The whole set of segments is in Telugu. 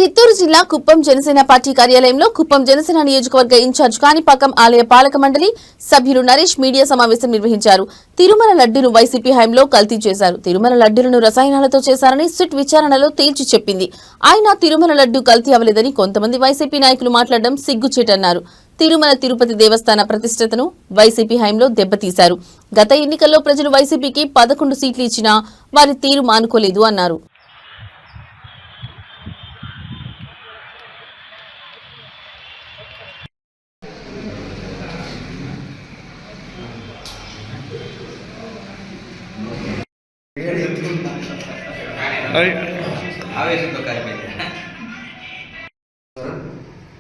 చిత్తూరు జిల్లా కుప్పం జనసేన పార్టీ కార్యాలయంలో కుప్పం జనసేన నియోజకవర్గ ఇన్ఛార్జ్ కాణిపాకం ఆలయ పాలక మండలి సభ్యులు నరేష్ మీడియా సమావేశం నిర్వహించారు. తిరుమల లడ్డూను వైసీపీ హయాంలో కల్తీ చేశారు. తిరుమల లడ్డూలను రసాయనాలతో చేశారని సిట్ విచారణలో తేల్చి చెప్పింది. ఆయన తిరుమల లడ్డూ కల్తీ అవ్వలేదని కొంతమంది వైసీపీ నాయకులు మాట్లాడడం సిగ్గుచేటన్నారు. తిరుమల తిరుపతి దేవస్థాన ప్రతిష్టతను వైసీపీ హయాంలో దెబ్బతీశారు. గత ఎన్నికల్లో ప్రజలు వైసీపీకి 11 సీట్లు ఇచ్చినా వారి తీరు మానుకోలేదు అన్నారు.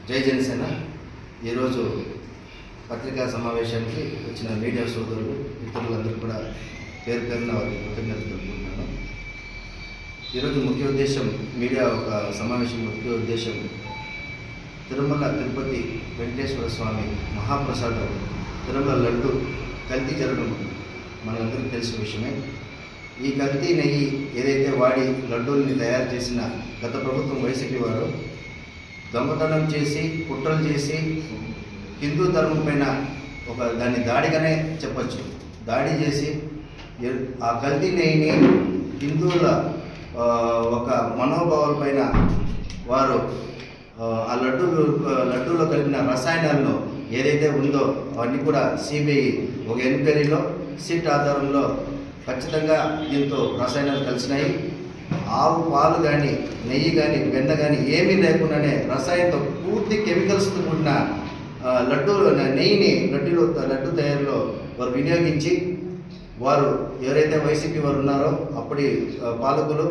జై జనసేన. ఈరోజు పత్రికా సమావేశానికి వచ్చిన మీడియా సోదరులు మిత్రులందరూ కూడా పేరు పేరున వారికి కృతజ్ఞతలు తెలుపుకుంటున్నాను. ఈరోజు ముఖ్య ఉద్దేశం, మీడియా ఒక సమావేశం ముఖ్య ఉద్దేశం తిరుమల తిరుపతి వెంకటేశ్వర స్వామి మహాప్రసాదం తిరుమల లడ్డు కల్తీ జరగడం మనందరికీ తెలిసిన విషయమే. ఈ కల్తీ నెయ్యి ఏదైతే వాడి లడ్డూల్ని తయారు చేసిన గత ప్రభుత్వం వైసీపీ వారు దొంగతనం చేసి కుట్రలు చేసి హిందూ ధర్మం పైన దాన్ని దాడిగానే చెప్పచ్చు, దాడి చేసి ఆ కల్తీ నెయ్యిని హిందువుల ఒక మనోభావాల పైన వారు ఆ లడ్డూలో కలిపిన రసాయనాలను ఏదైతే ఉందో అవన్నీ కూడా సిబిఐ ఒక ఎంక్వైరీలో సిట్ ఆధారంలో ఖచ్చితంగా దీంతో రసాయనాలు కలిసినాయి. ఆవు పాలు కానీ నెయ్యి కానీ వెన్న కానీ ఏమీ లేకుండానే రసాయనంతో పూర్తి కెమికల్స్తో కూడిన నెయ్యిని లడ్డు తయారీలో వారు వినియోగించి వారు ఎవరైతే వైసీపీ వారు ఉన్నారో అప్పటి పాలకులు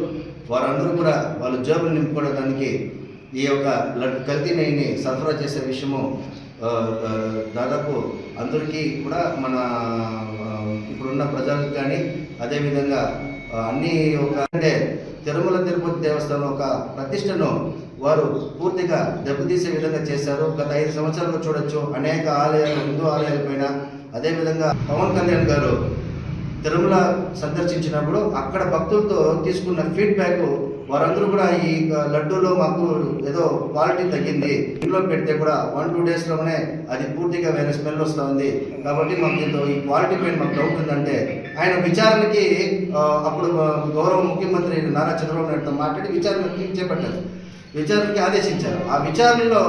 వారందరూ కూడా వాళ్ళ జేబులు నింపుకోవడానికి ఈ యొక్క కల్తీ నెయ్యిని సరఫరా చేసే విషయము దాదాపు అందరికీ కూడా మన ఇప్పుడున్న ప్రజలకు కానీ అదేవిధంగా అన్ని అంటే తిరుమల తిరుపతి దేవస్థానం ఒక ప్రతిష్టను వారు పూర్తిగా దెబ్బతీసే విధంగా చేశారు. గత 5 సంవత్సరాలు చూడొచ్చు, అనేక ఆలయాలు హిందూ ఆలయాలపైన. అదేవిధంగా పవన్ కళ్యాణ్ గారు తిరుమల సందర్శించినప్పుడు అక్కడ భక్తులతో తీసుకున్న ఫీడ్బ్యాక్ వారందరూ కూడా ఈ లడ్డూలో మాకు ఏదో క్వాలిటీ తగ్గింది, ఇంట్లో పెడితే కూడా 1-2 డేస్లోనే అది పూర్తిగా వేరే స్మెల్ వస్తూ ఉంది, కాబట్టి మాకు దీంతో ఈ క్వాలిటీ పైన మాకు డౌట్ ఉందంటే ఆయన విచారణకి అప్పుడు గౌరవ ముఖ్యమంత్రి నారా చంద్రబాబు నాయుడుతో మాట్లాడి విచారణకి చేపట్టారు, విచారణకి ఆదేశించారు. ఆ విచారణలో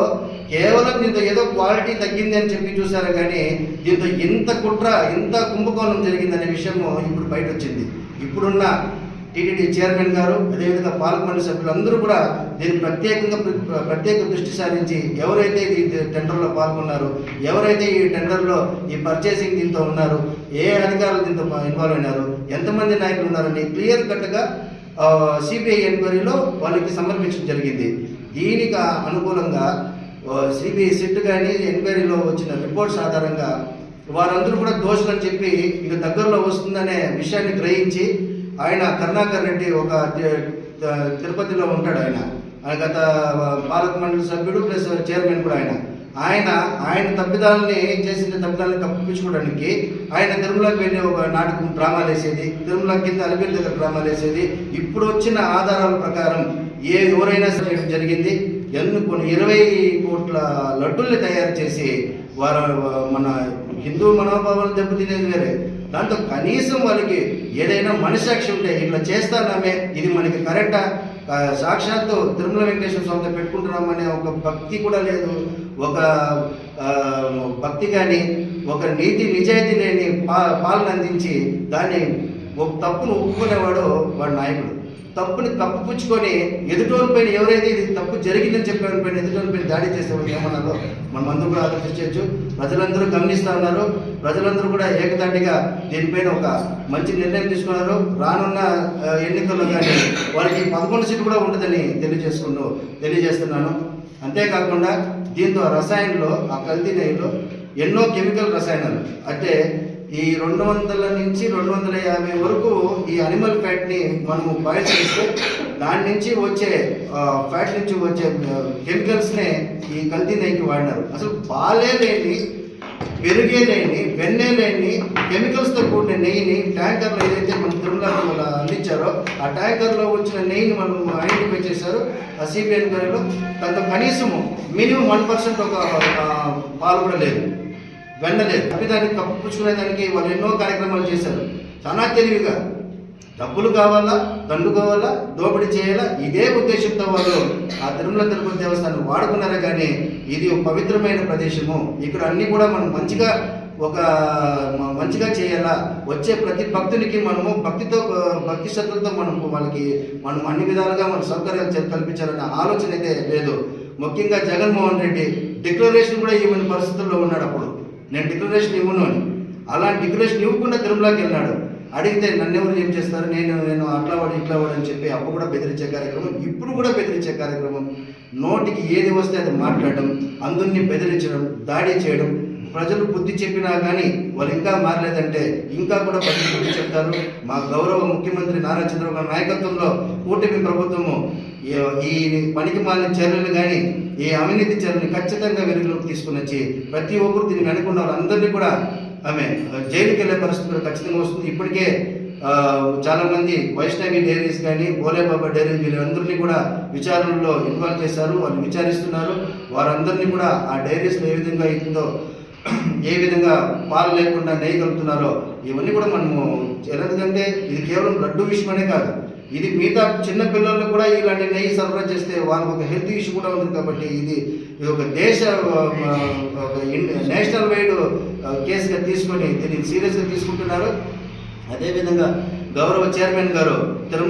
కేవలం దీంతో ఏదో క్వాలిటీ తగ్గింది అని చెప్పి చూశారు, కానీ దీంతో ఇంత కుట్ర ఇంత కుంభకోణం జరిగిందనే విషయము ఇప్పుడు బయట వచ్చింది. ఇప్పుడున్న టీటీడీ చైర్మన్ గారు అదేవిధంగా పాలక మండలి సభ్యులందరూ కూడా దీన్ని ప్రత్యేక దృష్టి సారించి ఎవరైతే ఈ టెండర్లో పాల్గొన్నారో, ఎవరైతే ఈ టెండర్లో ఈ పర్చేసింగ్ దీంతో ఉన్నారు, ఏ అధికారులు దీంతో ఇన్వాల్వ్ అయినారు, ఎంతమంది నాయకులు ఉన్నారని క్లియర్ కట్గా సిబిఐ ఎంక్వైరీలో వాళ్ళకి సమర్పించడం జరిగింది. దీనికి అనుకూలంగా సిబిఐ సిట్ కానీ ఎంక్వైరీలో వచ్చిన రిపోర్ట్స్ ఆధారంగా వారందరూ కూడా దోషులని చెప్పి ఇక దగ్గరలో వస్తుందనే విషయాన్ని గ్రహించి ఆయన కరుణాకర్ రెడ్డి ఒక తిరుపతిలో ఉంటాడు, ఆయన గత పాలక మండలి సభ్యుడు ప్లస్ చైర్మన్ కూడా ఆయన తప్పిదాలని కప్పించుకోవడానికి ఆయన తిరుమలకి వెళ్ళి ఒక నాటకం డ్రామాలు వేసేది, తిరుమల కింద అలిపిరి దగ్గర డ్రామాలు వేసేది. ఇప్పుడు వచ్చిన ఆధారాల ప్రకారం ఎవరైనా చేయడం జరిగింది. కొన్ని 20 కోట్ల లడ్డూల్ని తయారు చేసి వారు మన హిందూ మనోభావాలు దెబ్బతినేది వేరే, దాంతో కనీసం వాళ్ళకి ఏదైనా మనసాక్షి ఉంటే ఇట్లా చేస్తానామే, ఇది మనకి కరెక్టా, సాక్షాత్తు తిరుమల వెంకటేశ్వర స్వామితో పెట్టుకుంటున్నామనే ఒక భక్తి కూడా లేదు, ఒక భక్తి కానీ ఒక నిజాయితీ లేని పాలన అందించి దాన్ని ఒక తప్పును ఒప్పుకునేవాడు వాడు నాయకుడు. తప్పుని కప్పుపుచ్చుకొని ఎదుటోనిపైన ఎవరైతే ఇది తప్పు జరిగిందని చెప్పేవాడిపైన ఎదుటోనిపైన దాడి చేసేవాళ్ళు ఏమన్నారో మనం అందరూ కూడా ఆలోచించవచ్చు. ప్రజలందరూ గమనిస్తూ ఉన్నారు, ప్రజలందరూ కూడా ఏకతాటిగా దీనిపైన ఒక మంచి నిర్ణయం తీసుకున్నారు. రానున్న ఎన్నికల్లో కానీ వాళ్ళకి 11 సీట్లు కూడా ఉంటుందని తెలియజేస్తున్నాను. అంతేకాకుండా దీంతో రసాయనంలో ఆ కల్తీ నెయ్యిలో ఎన్నో కెమికల్ రసాయనాలు అంటే ఈ 200 నుంచి 250 వరకు ఈ అనిమల్ ఫ్యాట్ని మనము బాయిల్ చేస్తే దాని నుంచి వచ్చే ఫ్యాట్ నుంచి వచ్చే కెమికల్స్నే ఈ కల్తీ నెయ్యికి వాడినారు. అసలు పాలే లేని పెరుగే నెయ్యిని, వెన్నె నెయ్యిని, కెమికల్స్తో కూడిన నెయ్యిని ట్యాంకర్లో ఏదైతే మన తిరుమల అందించారో ఆ ట్యాంకర్లో వచ్చిన నెయ్యిని మనం ఐడెంటిఫై చేశారు ఆ సిబిఐ గారిలో. దాంతో కనీసము మినిమం 1% ఒక పాలు కూడా లేదు, వెన్న లేదు. దానికి కప్పుపుచ్చుకునేదానికి వాళ్ళు ఎన్నో కార్యక్రమాలు చేశారు. చాలా తెలివిగా డబ్బులు కావాలా, దండుకోవాలా, దోపిడీ చేయాలా, ఇదే ఉద్దేశంతో వాళ్ళు ఆ తిరుమల తిరుపతి దేవస్థానం వాడుకున్నారే కానీ ఇది ఒక పవిత్రమైన ప్రదేశము, ఇక్కడ అన్నీ కూడా మనం మంచిగా చేయాలా, వచ్చే ప్రతి భక్తునికి మనము భక్తి శ్రద్ధలతో మనం అన్ని విధాలుగా మన సౌకర్యాలు కల్పించాలనే ఆలోచన అయితే లేదు. ముఖ్యంగా జగన్మోహన్ రెడ్డి డిక్లరేషన్ కూడా ఇవ్వని పరిస్థితుల్లో ఉన్నాడు. అప్పుడు నేను డిక్లరేషన్ ఇవ్వను అని, అలాంటి డిక్లరేషన్ ఇవ్వకుండా తిరుమలకి వెళ్ళినాడు. అడిగితే నన్నెవరు ఏం చేస్తారు, నేను అట్లా వాడు ఇట్లా వాడు అని చెప్పి అప్పుడు కూడా బెదిరించే కార్యక్రమం, ఇప్పుడు కూడా బెదిరించే కార్యక్రమం. నోటికి ఏది వస్తే అది మాట్లాడడం, అందరినీ బెదిరించడం, దాడి చేయడం. ప్రజలు బుద్ధి చెప్పినా కానీ వాళ్ళు ఇంకా మారలేదంటే ఇంకా కూడా ప్రజలు బుద్ధి చెప్తారు. మా గౌరవ ముఖ్యమంత్రి నారా చంద్రబాబు గారి నాయకత్వంలో కూటమి ప్రభుత్వము ఈ పనికి మాలిన చర్యలు కానీ ఈ అవినీతి చర్యలను ఖచ్చితంగా వెలుగులోకి తీసుకుని వచ్చి ప్రతి ఒక్కరు దీన్ని వెనుకున్న వాళ్ళందరినీ కూడా ఆమె జైలుకి వెళ్ళే పరిస్థితి ఖచ్చితంగా వస్తుంది. ఇప్పటికే చాలామంది వైష్ణవి డైరీస్ కానీ బోలేబాబా డైరీస్ వీళ్ళందరినీ కూడా విచారణలో ఇన్వాల్వ్ చేశారు, వాళ్ళు విచారిస్తున్నారు. వారందరినీ కూడా ఆ డైరీస్లో ఏ విధంగా అవుతుందో, ఏ విధంగా పాలు లేకుండా నెయ్యి కలుపుతున్నారో ఇవన్నీ కూడా మనము ఎందుకంటే ఇది కేవలం లడ్డు విషయమనే కాదు, ఇది మిగతా చిన్న పిల్లలకు కూడా ఇలాంటి నెయ్యి సరఫరా చేస్తే వాళ్ళకు ఒక హెల్త్ ఇష్యూ కూడా ఉంది. కాబట్టి ఇది ఒక నేషనల్ వైడ్ కేసుగా తీసుకొని దీన్ని సీరియస్గా తీసుకుంటున్నారు. అదేవిధంగా గౌరవ చైర్మన్ గారు